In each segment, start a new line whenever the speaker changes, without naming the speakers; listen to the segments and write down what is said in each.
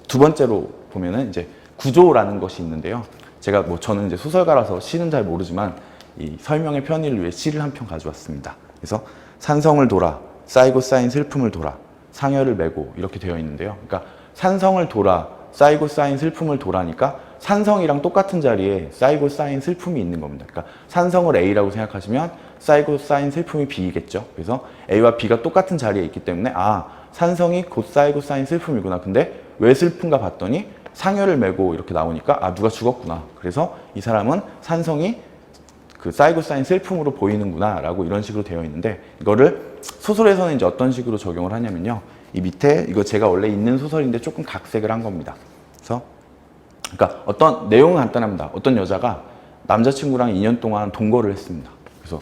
두 번째로 보면은 이제 구조라는 것이 있는데요. 제가 저는 이제 소설가라서 시는 잘 모르지만 이 설명의 편의를 위해 시를 한 편 가져왔습니다. 그래서 산성을 돌아 쌓이고 쌓인 슬픔을 돌아 상여를 메고 이렇게 되어 있는데요. 그러니까 산성을 돌아 쌓이고 쌓인 슬픔을 돌아니까 산성이랑 똑같은 자리에 쌓이고 쌓인 슬픔이 있는 겁니다. 그러니까 산성을 A라고 생각하시면 쌓이고 쌓인 슬픔이 B이겠죠. 그래서 A와 B가 똑같은 자리에 있기 때문에 산성이 곧 쌓이고 쌓인 슬픔이구나. 근데 왜 슬픈가 봤더니 상여를 메고 이렇게 나오니까 누가 죽었구나. 그래서 이 사람은 산성이 그 쌓이고 쌓인 슬픔으로 보이는구나 라고 이런 식으로 되어 있는데, 이거를 소설에서는 이제 어떤 식으로 적용을 하냐면요, 이 밑에 이거 제가 원래 있는 소설인데 조금 각색을 한 겁니다. 그래서 그러니까 어떤 내용은 간단합니다. 어떤 여자가 남자친구랑 2년 동안 동거를 했습니다. 그래서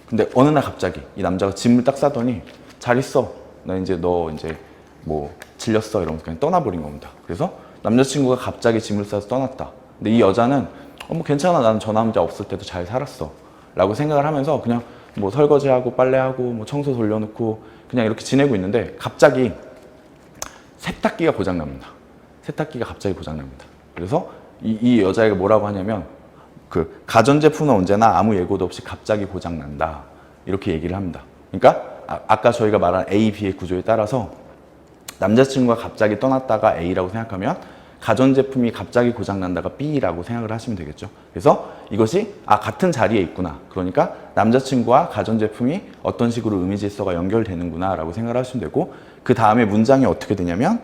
근데 어느 날 갑자기 이 남자가 짐을 딱 싸더니 잘 있어, 너 이제 뭐 질렸어 이러면서 그냥 떠나버린 겁니다. 그래서 남자친구가 갑자기 짐을 싸서 떠났다. 근데 이 여자는 뭐 괜찮아, 나는 저 남자 없을 때도 잘 살았어 라고 생각을 하면서 그냥 뭐 설거지하고 빨래하고 뭐 청소 돌려놓고 그냥 이렇게 지내고 있는데 갑자기 세탁기가 고장납니다. 세탁기가 갑자기 고장납니다. 그래서 이 여자애가 뭐라고 하냐면 그 가전제품은 언제나 아무 예고도 없이 갑자기 고장난다 이렇게 얘기를 합니다. 그러니까 아까 저희가 말한 A, B의 구조에 따라서 남자친구가 갑자기 떠났다가 A라고 생각하면 가전제품이 갑자기 고장난다가 B라고 생각을 하시면 되겠죠. 그래서 이것이 같은 자리에 있구나. 그러니까 남자친구와 가전제품이 어떤 식으로 의미질서가 연결되는구나 라고 생각을 하시면 되고, 그 다음에 문장이 어떻게 되냐면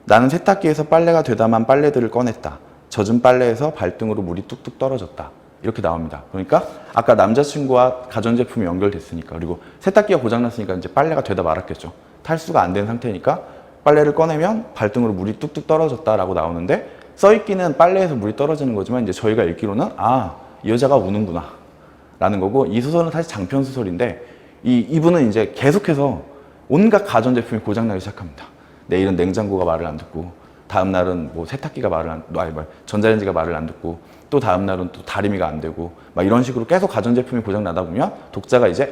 나는 세탁기에서 빨래가 되다만 빨래들을 꺼냈다. 젖은 빨래에서 발등으로 물이 뚝뚝 떨어졌다. 이렇게 나옵니다. 그러니까 아까 남자친구와 가전제품이 연결됐으니까, 그리고 세탁기가 고장났으니까 이제 빨래가 되다 말았겠죠. 탈수가 안 된 상태니까 빨래를 꺼내면 발등으로 물이 뚝뚝 떨어졌다라고 나오는데, 써있기는 빨래에서 물이 떨어지는 거지만 이제 저희가 읽기로는 이 여자가 우는구나 라는 거고, 이 소설은 사실 장편 소설인데 이분은 이제 계속해서 온갖 가전제품이 고장나기 시작합니다. 내일은 냉장고가 말을 안 듣고, 다음 날은 뭐 세탁기가 전자레인지가 말을 안 듣고, 또 다음 날은 또 다리미가 안 되고, 막 이런 식으로 계속 가전제품이 고장나다 보면 독자가 이제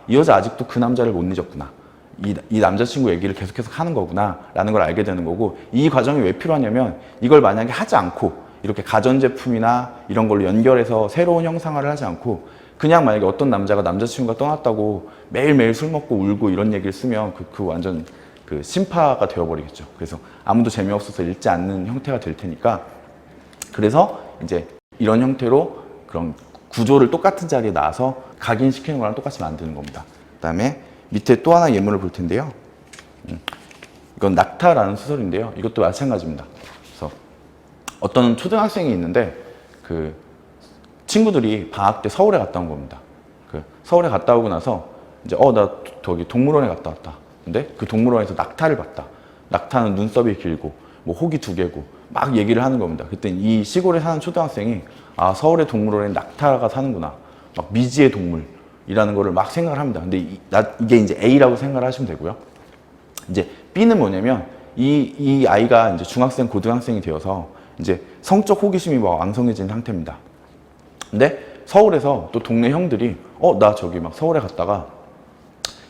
이 여자 아직도 그 남자를 못 잊었구나, 이 남자친구 얘기를 계속해서 하는 거구나 라는 걸 알게 되는 거고, 이 과정이 왜 필요하냐면 이걸 만약에 하지 않고 이렇게 가전제품이나 이런 걸로 연결해서 새로운 형상화를 하지 않고 그냥 만약에 어떤 남자가 남자친구가 떠났다고 매일매일 술 먹고 울고 이런 얘기를 쓰면 그 완전 그 심파가 되어버리겠죠. 그래서 아무도 재미없어서 읽지 않는 형태가 될 테니까, 그래서 이제 이런 형태로 그런 구조를 똑같은 자리에 놔서 각인시키는 거랑 똑같이 만드는 겁니다. 그 다음에 밑에 또 하나 예문을 볼 텐데요. 이건 낙타라는 소설인데요. 이것도 마찬가지입니다. 그래서 어떤 초등학생이 있는데 그 친구들이 방학 때 서울에 갔다 온 겁니다. 그 서울에 갔다 오고 나서 이제 나 저기 동물원에 갔다 왔다. 근데 그 동물원에서 낙타를 봤다. 낙타는 눈썹이 길고 뭐 혹이 2개고 막 얘기를 하는 겁니다. 그때 이 시골에 사는 초등학생이 서울의 동물원에 낙타가 사는구나, 막 미지의 동물 이라는 거를 막 생각을 합니다. 근데 이게 이제 A라고 생각을 하시면 되고요. 이제 B는 뭐냐면 이 아이가 이제 중학생, 고등학생이 되어서 이제 성적 호기심이 막 왕성해진 상태입니다. 근데 서울에서 또 동네 형들이 나 저기 막 서울에 갔다가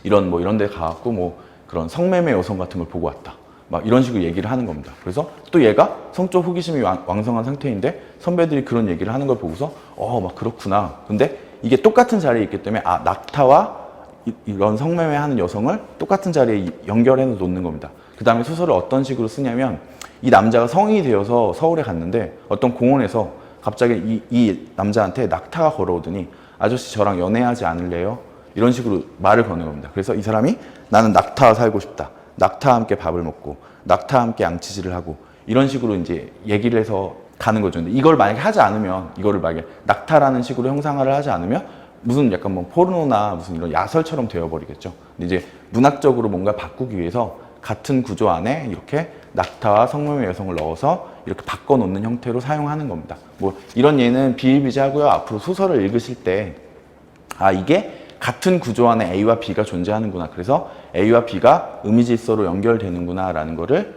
이런 데 가갖고 뭐 그런 성매매 여성 같은 걸 보고 왔다, 막 이런 식으로 얘기를 하는 겁니다. 그래서 또 얘가 성적 호기심이 왕성한 상태인데 선배들이 그런 얘기를 하는 걸 보고서 막 그렇구나. 근데 이게 똑같은 자리에 있기 때문에 낙타와 이런 성매매하는 여성을 똑같은 자리에 연결해서 놓는 겁니다. 그 다음에 소설을 어떤 식으로 쓰냐면 이 남자가 성인이 되어서 서울에 갔는데 어떤 공원에서 갑자기 이 남자한테 낙타가 걸어오더니 아저씨 저랑 연애하지 않을래요? 이런 식으로 말을 거는 겁니다. 그래서 이 사람이 나는 낙타와 살고 싶다, 낙타와 함께 밥을 먹고 낙타와 함께 양치질을 하고 이런 식으로 이제 얘기를 해서 가는 거죠. 근데 이걸 만약에 하지 않으면, 이거를 만약에 낙타라는 식으로 형상화를 하지 않으면 무슨 약간 뭐 포르노나 무슨 이런 야설처럼 되어버리겠죠. 근데 이제 문학적으로 뭔가 바꾸기 위해서 같은 구조 안에 이렇게 낙타와 성매매 여성을 넣어서 이렇게 바꿔놓는 형태로 사용하는 겁니다. 뭐 이런 예는 비일비재하고요. 앞으로 소설을 읽으실 때 이게 같은 구조 안에 A와 B가 존재하는구나, 그래서 A와 B가 의미질서로 연결되는구나 라는 거를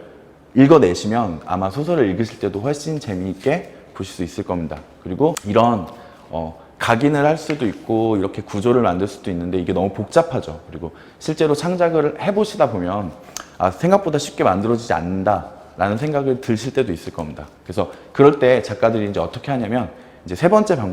읽어내시면 아마 소설을 읽으실 때도 훨씬 재미있게 보실 수 있을 겁니다. 그리고 이런 각인을 할 수도 있고 이렇게 구조를 만들 수도 있는데 이게 너무 복잡하죠. 그리고 실제로 창작을 해보시다 보면 생각보다 쉽게 만들어지지 않는다 라는 생각을 드실 때도 있을 겁니다. 그래서 그럴 때 작가들이 이제 어떻게 하냐면 이제 세 번째 방법